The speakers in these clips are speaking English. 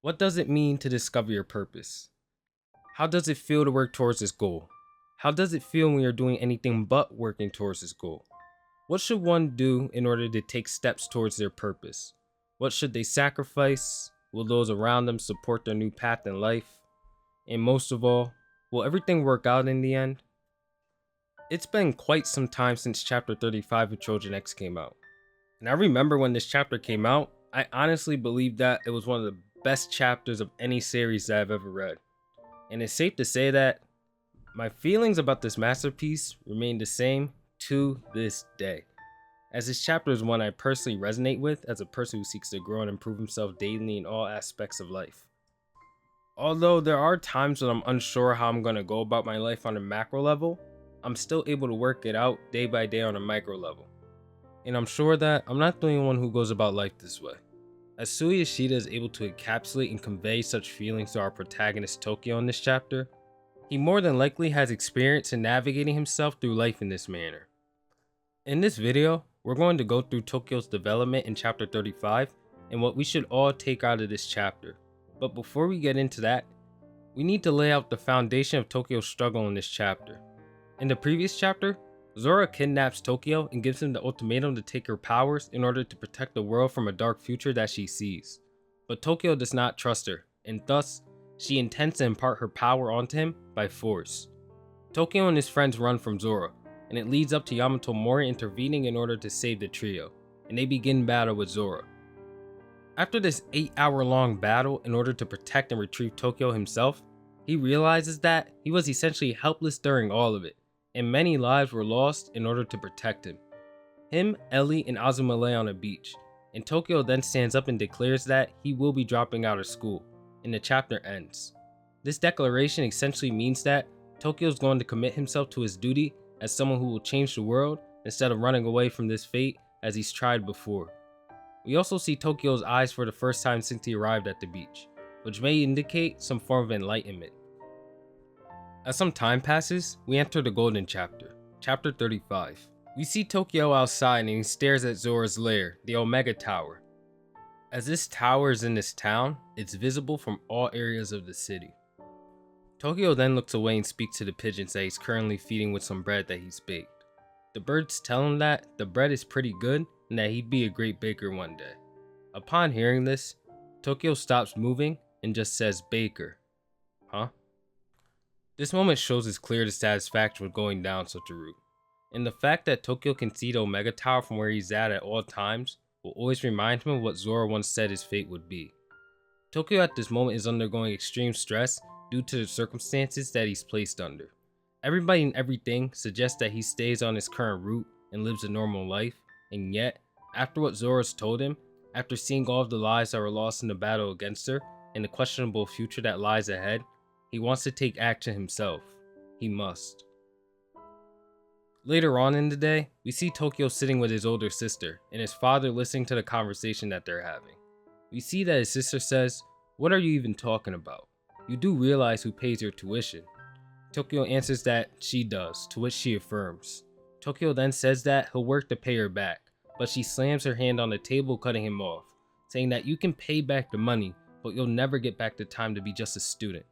What does it mean to discover your purpose? How does it feel to work towards this goal? How does it feel when you're doing anything but working towards this goal? What should one do in order to take steps towards their purpose? What should they sacrifice? Will those around them support their new path in life? And most of all, will everything work out in the end? It's been quite some time since chapter 35 of Choujin X came out. And I remember when this chapter came out, I honestly believed that it was one of the best chapters of any series that I've ever read. And it's safe to say that my feelings about this masterpiece remain the same to this day, as this chapter is one I personally resonate with as a person who seeks to grow and improve himself daily in all aspects of life. Although there are times when I'm unsure how I'm going to go about my life on a macro level, I'm still able to work it out day by day on a micro level. And I'm sure that I'm not the only one who goes about life this way. As Sui Ishida is able to encapsulate and convey such feelings to our protagonist Tokyo in this chapter, he more than likely has experience in navigating himself through life in this manner. In this video, we're going to go through Tokyo's development in chapter 35 and what we should all take out of this chapter. But before we get into that, we need to lay out the foundation of Tokyo's struggle in this chapter. In the previous chapter, Zora kidnaps Tokyo and gives him the ultimatum to take her powers in order to protect the world from a dark future that she sees. But Tokyo does not trust her, and thus, she intends to impart her power onto him by force. Tokyo and his friends run from Zora, and it leads up to Yamato Mori intervening in order to save the trio, and they begin battle with Zora. After this 8-hour-long battle in order to protect and retrieve Tokyo himself, he realizes that he was essentially helpless during all of it, and many lives were lost in order to protect him. Him, Ellie, and Azuma lay on a beach, and Tokyo then stands up and declares that he will be dropping out of school, and the chapter ends. This declaration essentially means that Tokyo is going to commit himself to his duty as someone who will change the world instead of running away from this fate as he's tried before. We also see Tokyo's eyes for the first time since he arrived at the beach, which may indicate some form of enlightenment. As some time passes, we enter the golden chapter, chapter 35. We see Tokyo outside and he stares at Zora's lair, the Omega Tower. As this tower is in this town, it's visible from all areas of the city. Tokyo then looks away and speaks to the pigeons that he's currently feeding with some bread that he's baked. The birds tell him that the bread is pretty good and that he'd be a great baker one day. Upon hearing this, Tokyo stops moving and just says baker. Huh? This moment shows his clear dissatisfaction with going down such a route, and the fact that Tokyo can see the Omega Tower from where he's at all times will always remind him of what Zora once said his fate would be. Tokyo at this moment is undergoing extreme stress due to the circumstances that he's placed under. Everybody and everything suggests that he stays on his current route and lives a normal life, and yet, after what Zora's told him, after seeing all of the lives that were lost in the battle against her and the questionable future that lies ahead, he wants to take action himself. He must. Later on in the day, we see Tokyo sitting with his older sister and his father listening to the conversation that they're having. We see that his sister says, "What are you even talking about? You do realize who pays your tuition?" Tokyo answers that she does, to which she affirms. Tokyo then says that he'll work to pay her back, but she slams her hand on the table, cutting him off, saying that you can pay back the money, but you'll never get back the time to be just a student.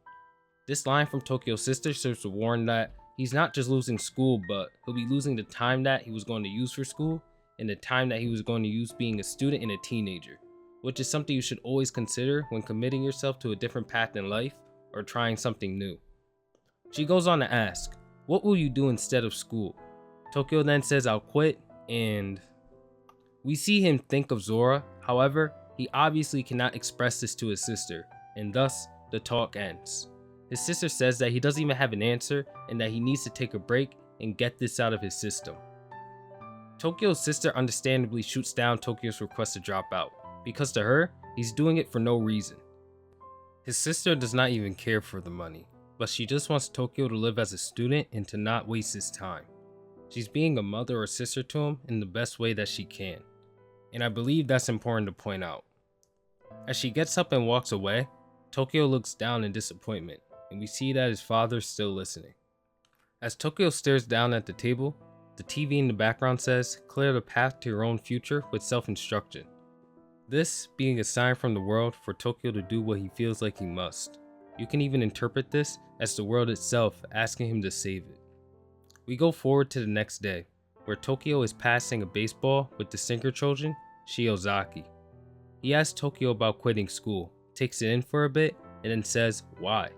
This line from Tokyo's sister serves to warn that he's not just losing school, but he'll be losing the time that he was going to use for school and the time that he was going to use being a student and a teenager, which is something you should always consider when committing yourself to a different path in life or trying something new. She goes on to ask, "What will you do instead of school?" Tokyo then says, "I'll quit," and we see him think of Zora. However, he obviously cannot express this to his sister, and thus the talk ends. His sister says that he doesn't even have an answer and that he needs to take a break and get this out of his system. Tokyo's sister understandably shoots down Tokyo's request to drop out, because to her, he's doing it for no reason. His sister does not even care for the money, but she just wants Tokyo to live as a student and to not waste his time. She's being a mother or sister to him in the best way that she can, and I believe that's important to point out. As she gets up and walks away, Tokyo looks down in disappointment, and we see that his father is still listening. As Tokyo stares down at the table, the TV in the background says, "Clear the path to your own future with self-instruction." This being a sign from the world for Tokyo to do what he feels like he must. You can even interpret this as the world itself asking him to save it. We go forward to the next day, where Tokyo is passing a baseball with the sinker Choujin, Shiozaki. He asks Tokyo about quitting school, takes it in for a bit, and then says, why?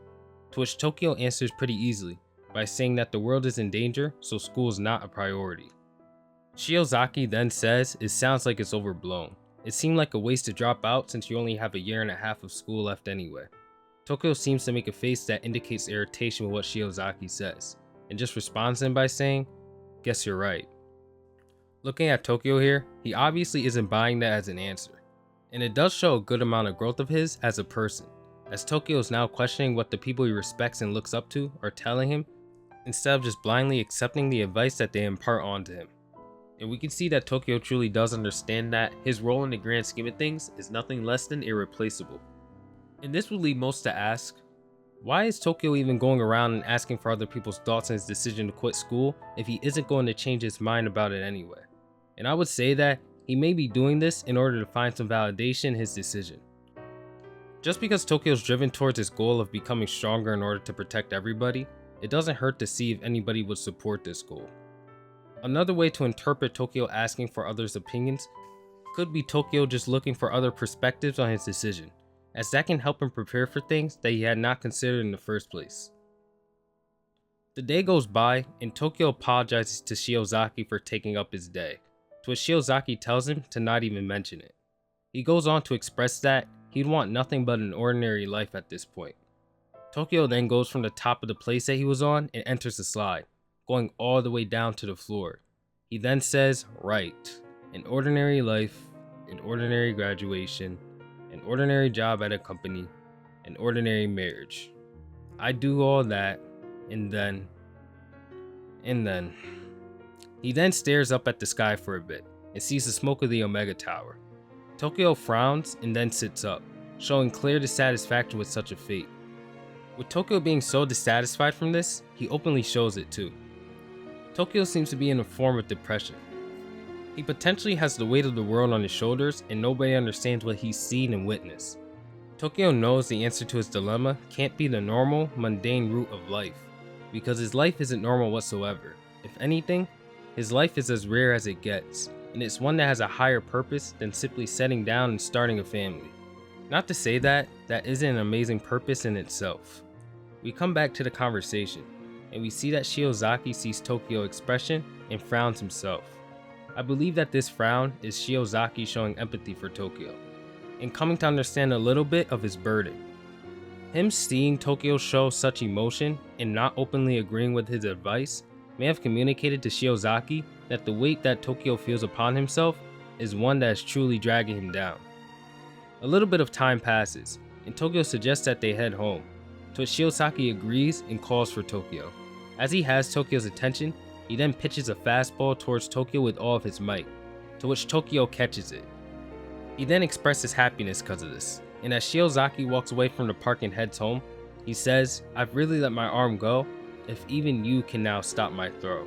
To which Tokyo answers pretty easily, by saying that the world is in danger, so school is not a priority. Shiozaki then says it sounds like it's overblown. It seemed like a waste to drop out since you only have a year and a half of school left anyway. Tokyo seems to make a face that indicates irritation with what Shiozaki says, and just responds to him by saying, guess you're right. Looking at Tokyo here, he obviously isn't buying that as an answer. And it does show a good amount of growth of his as a person, as Tokyo is now questioning what the people he respects and looks up to are telling him, instead of just blindly accepting the advice that they impart onto him. And we can see that Tokyo truly does understand that his role in the grand scheme of things is nothing less than irreplaceable. And this would lead most to ask, why is Tokyo even going around and asking for other people's thoughts on his decision to quit school if he isn't going to change his mind about it anyway? And I would say that he may be doing this in order to find some validation in his decision. Just because Tokyo's driven towards his goal of becoming stronger in order to protect everybody, it doesn't hurt to see if anybody would support this goal. Another way to interpret Tokyo asking for others' opinions could be Tokyo just looking for other perspectives on his decision, as that can help him prepare for things that he had not considered in the first place. The day goes by, and Tokyo apologizes to Shiozaki for taking up his day, to which Shiozaki tells him to not even mention it. He goes on to express that he'd want nothing but an ordinary life at this point. Tokyo then goes from the top of the place that he was on and enters the slide, going all the way down to the floor. He then says, right, an ordinary life, an ordinary graduation, an ordinary job at a company, an ordinary marriage. I do all that, and then. He then stares up at the sky for a bit and sees the smoke of the Omega Tower. Tokyo frowns and then sits up, showing clear dissatisfaction with such a fate. With Tokyo being so dissatisfied from this, he openly shows it too. Tokyo seems to be in a form of depression. He potentially has the weight of the world on his shoulders and nobody understands what he's seen and witnessed. Tokyo knows the answer to his dilemma can't be the normal, mundane route of life, because his life isn't normal whatsoever. If anything, his life is as rare as it gets, and it's one that has a higher purpose than simply settling down and starting a family. Not to say that isn't an amazing purpose in itself. We come back to the conversation, and we see that Shiozaki sees Tokyo's expression and frowns himself. I believe that this frown is Shiozaki showing empathy for Tokyo, and coming to understand a little bit of his burden. Him seeing Tokyo show such emotion and not openly agreeing with his advice may have communicated to Shiozaki that the weight that Tokyo feels upon himself is one that is truly dragging him down. A little bit of time passes, and Tokyo suggests that they head home, to which Shiozaki agrees and calls for Tokyo. As he has Tokyo's attention, he then pitches a fastball towards Tokyo with all of his might, to which Tokyo catches it. He then expresses happiness because of this, and as Shiozaki walks away from the park and heads home, he says, "I've really let my arm go, if even you can now stop my throw."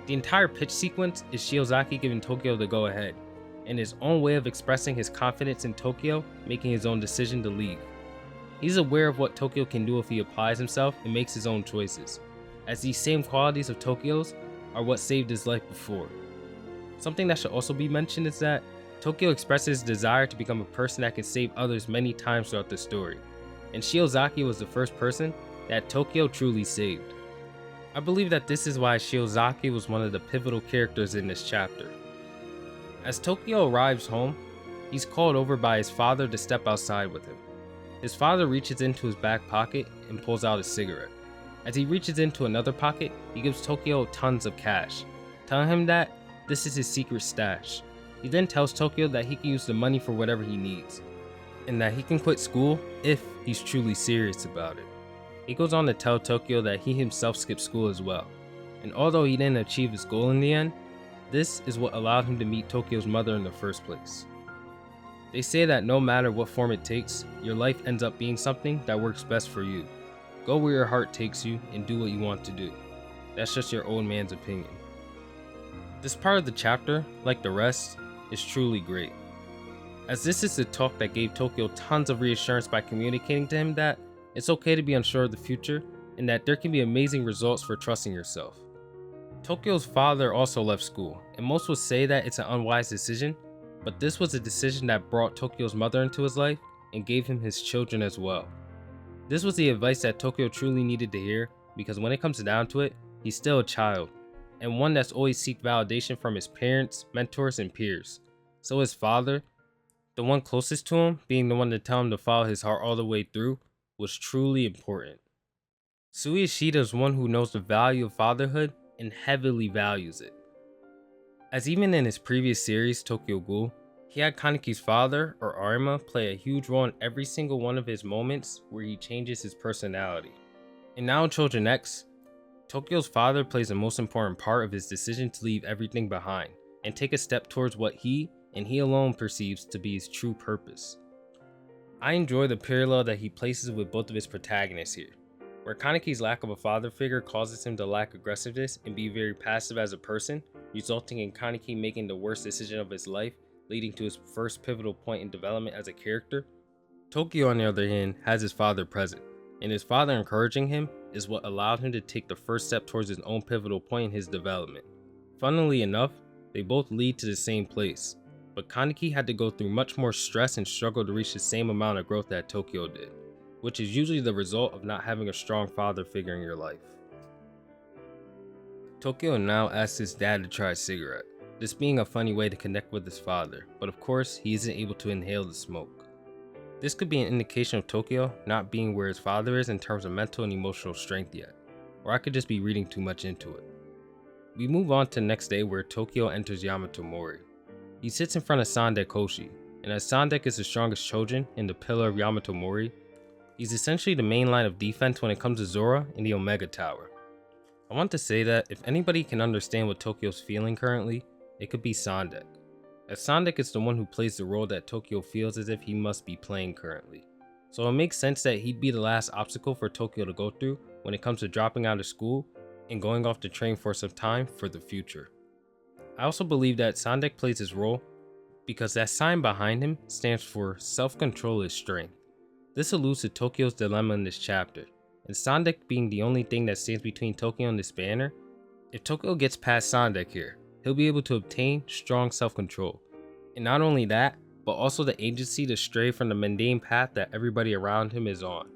The entire pitch sequence is Shiozaki giving Tokyo the go-ahead, and his own way of expressing his confidence in Tokyo, making his own decision to leave. He's aware of what Tokyo can do if he applies himself and makes his own choices, as these same qualities of Tokyo's are what saved his life before. Something that should also be mentioned is that Tokyo expresses his desire to become a person that can save others many times throughout the story, and Shiozaki was the first person that Tokyo truly saved. I believe that this is why Shiozaki was one of the pivotal characters in this chapter. As Tokyo arrives home, he's called over by his father to step outside with him. His father reaches into his back pocket and pulls out a cigarette. As he reaches into another pocket, he gives Tokyo tons of cash, telling him that this is his secret stash. He then tells Tokyo that he can use the money for whatever he needs, and that he can quit school if he's truly serious about it. He goes on to tell Tokyo that he himself skipped school as well, and although he didn't achieve his goal in the end, this is what allowed him to meet Tokyo's mother in the first place. They say that no matter what form it takes, your life ends up being something that works best for you. Go where your heart takes you and do what you want to do. That's just your old man's opinion. This part of the chapter, like the rest, is truly great. as this is the talk that gave Tokyo tons of reassurance by communicating to him that it's okay to be unsure of the future and that there can be amazing results for trusting yourself. Tokyo's father also left school, and most would say that it's an unwise decision, but this was a decision that brought Tokyo's mother into his life and gave him his children as well. This was the advice that Tokyo truly needed to hear, because when it comes down to it, he's still a child, and one that's always seeked validation from his parents, mentors, and peers. So his father, the one closest to him, being the one to tell him to follow his heart all the way through, was truly important. Sui Ishida is one who knows the value of fatherhood and heavily values it. As even in his previous series, Tokyo Ghoul, he had Kaneki's father, or Arima, play a huge role in every single one of his moments where he changes his personality. And now in Choujin X, Tokyo's father plays the most important part of his decision to leave everything behind and take a step towards what he, and he alone, perceives to be his true purpose. I enjoy the parallel that he places with both of his protagonists here, where Kaneki's lack of a father figure causes him to lack aggressiveness and be very passive as a person, resulting in Kaneki making the worst decision of his life, leading to his first pivotal point in development as a character. Tokyo, on the other hand, has his father present, and his father encouraging him is what allowed him to take the first step towards his own pivotal point in his development. Funnily enough, they both lead to the same place, but Kaneki had to go through much more stress and struggle to reach the same amount of growth that Tokyo did, which is usually the result of not having a strong father figure in your life. Tokyo now asks his dad to try a cigarette, this being a funny way to connect with his father, but of course he isn't able to inhale the smoke. This could be an indication of Tokyo not being where his father is in terms of mental and emotional strength yet, or I could just be reading too much into it. We move on to the next day where Tokyo enters Yamato Mori. He sits in front of Sandek Hoshi, and as Sandek is the strongest Choujin and the pillar of Yamato Mori, he's essentially the main line of defense when it comes to Zora in the Omega Tower. I want to say that if anybody can understand what Tokyo's feeling currently, it could be Sandek, as Sandek is the one who plays the role that Tokyo feels as if he must be playing currently. So it makes sense that he'd be the last obstacle for Tokyo to go through when it comes to dropping out of school and going off to train for some time for the future. I also believe that Sandek plays his role because that sign behind him stands for self-control is strength. This alludes to Tokyo's dilemma in this chapter, and Sandek being the only thing that stands between Tokyo and this banner. If Tokyo gets past Sandek here, he'll be able to obtain strong self-control. And not only that, but also the agency to stray from the mundane path that everybody around him is on.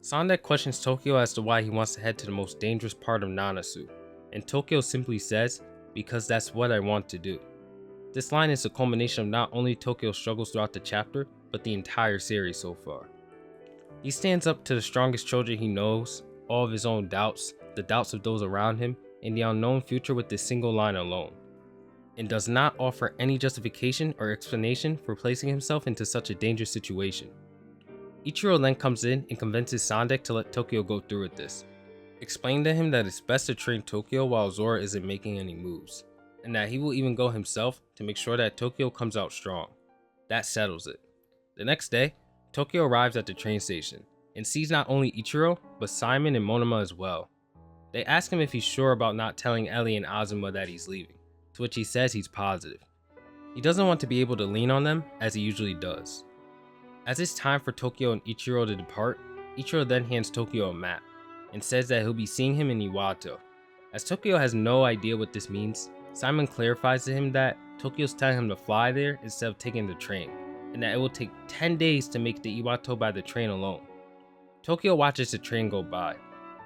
Sandek questions Tokyo as to why he wants to head to the most dangerous part of Nanasu, and Tokyo simply says, "Because that's what I want to do." This line is a culmination of not only Tokyo's struggles throughout the chapter, but the entire series so far. He stands up to the strongest Choujin he knows, all of his own doubts, the doubts of those around him, and the unknown future with this single line alone, and does not offer any justification or explanation for placing himself into such a dangerous situation. Ichiro then comes in and convinces Sandek to let Tokyo go through with this, explaining to him that it's best to train Tokyo while Zora isn't making any moves, and that he will even go himself to make sure that Tokyo comes out strong. That settles it. The next day, Tokyo arrives at the train station and sees not only Ichiro, but Simon and Monoma as well. They ask him if he's sure about not telling Ellie and Azuma that he's leaving, to which he says he's positive. He doesn't want to be able to lean on them as he usually does. As it's time for Tokyo and Ichiro to depart, Ichiro then hands Tokyo a map and says that he'll be seeing him in Iwato. As Tokyo has no idea what this means, Simon clarifies to him that Tokyo's telling him to fly there instead of taking the train, and that it will take 10 days to make the Iwato by the train alone. Tokyo watches the train go by,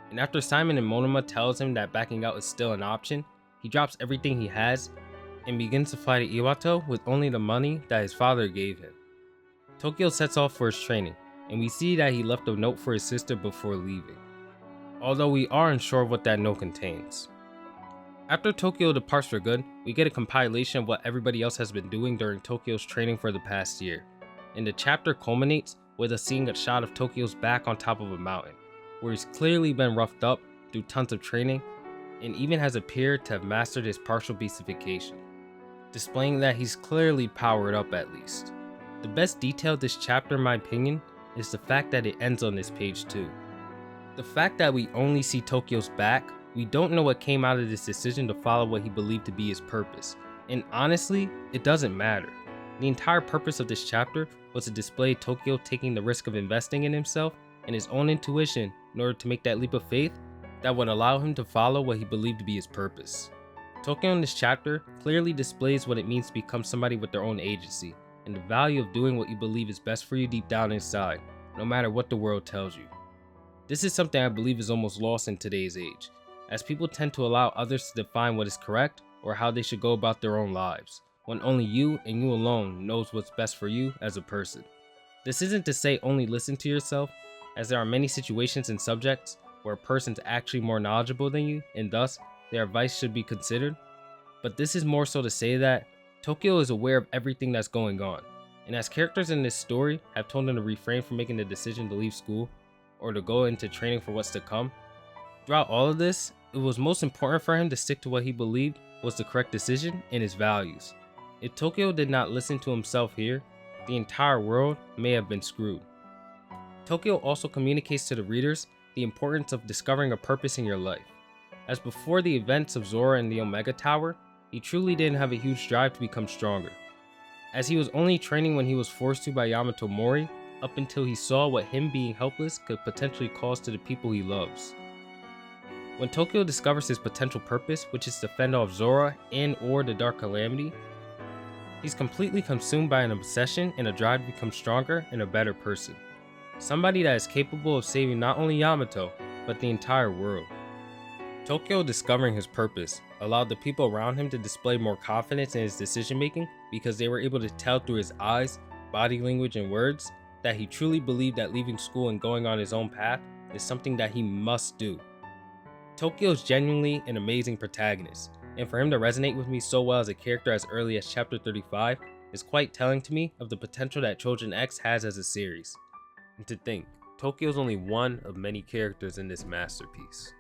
and after Simon and Monoma tells him that backing out is still an option, he drops everything he has and begins to fly to Iwato with only the money that his father gave him. Tokyo sets off for his training, and we see that he left a note for his sister before leaving, although we are unsure of what that note contains. After Tokyo departs for good, we get a compilation of what everybody else has been doing during Tokyo's training for the past year, and the chapter culminates with us seeing a shot of Tokyo's back on top of a mountain, where he's clearly been roughed up through tons of training, and even has appeared to have mastered his partial beastification, displaying that he's clearly powered up at least. The best detail of this chapter in my opinion is the fact that it ends on this page too. The fact that we only see Tokyo's back, we don't know what came out of this decision to follow what he believed to be his purpose, and honestly, it doesn't matter. The entire purpose of this chapter was to display Tokyo taking the risk of investing in himself and his own intuition in order to make that leap of faith that would allow him to follow what he believed to be his purpose. Tokyo in this chapter clearly displays what it means to become somebody with their own agency and the value of doing what you believe is best for you deep down inside, no matter what the world tells you. This is something I believe is almost lost in today's age, as people tend to allow others to define what is correct or how they should go about their own lives, when only you and you alone knows what's best for you as a person. This isn't to say only listen to yourself, as there are many situations and subjects where a person's actually more knowledgeable than you and thus their advice should be considered, but this is more so to say that Tokyo is aware of everything that's going on, and as characters in this story have told him to refrain from making the decision to leave school or to go into training for what's to come, throughout all of this, it was most important for him to stick to what he believed was the correct decision and his values. If Tokyo did not listen to himself here, the entire world may have been screwed. Tokyo also communicates to the readers the importance of discovering a purpose in your life, as before the events of Zora and the Omega Tower, he truly didn't have a huge drive to become stronger, as he was only training when he was forced to by Yamato Mori, up until he saw what him being helpless could potentially cause to the people he loves. When Tokyo discovers his potential purpose, which is to fend off Zora and or the Dark Calamity, he's completely consumed by an obsession and a drive to become stronger and a better person. Somebody that is capable of saving not only Yamato, but the entire world. Tokyo discovering his purpose allowed the people around him to display more confidence in his decision making because they were able to tell through his eyes, body language, and words that he truly believed that leaving school and going on his own path is something that he must do. Tokyo is genuinely an amazing protagonist, and for him to resonate with me so well as a character as early as chapter 35 is quite telling to me of the potential that Choujin X has as a series. And to think, Tokyo is only one of many characters in this masterpiece.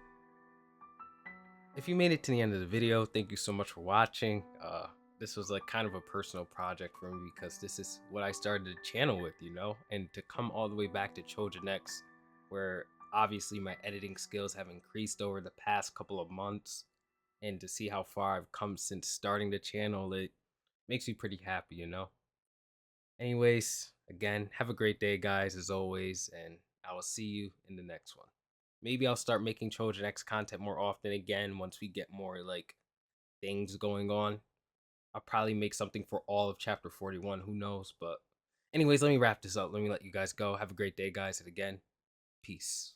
If you made it to the end of the video, thank you so much for watching. This was like kind of a personal project for me because this is what I started the channel with, and to come all the way back to Choujin X, where obviously my editing skills have increased over the past couple of months, and to see how far I've come since starting the channel, it makes me pretty happy, Anyways, again, have a great day, guys, as always, and I will see you in the next one. Maybe I'll start making Choujin X content more often again once we get more things going on. I'll probably make something for all of chapter 41, who knows, but anyways, let me wrap this up. Let me let you guys go. Have a great day, guys, and again, peace.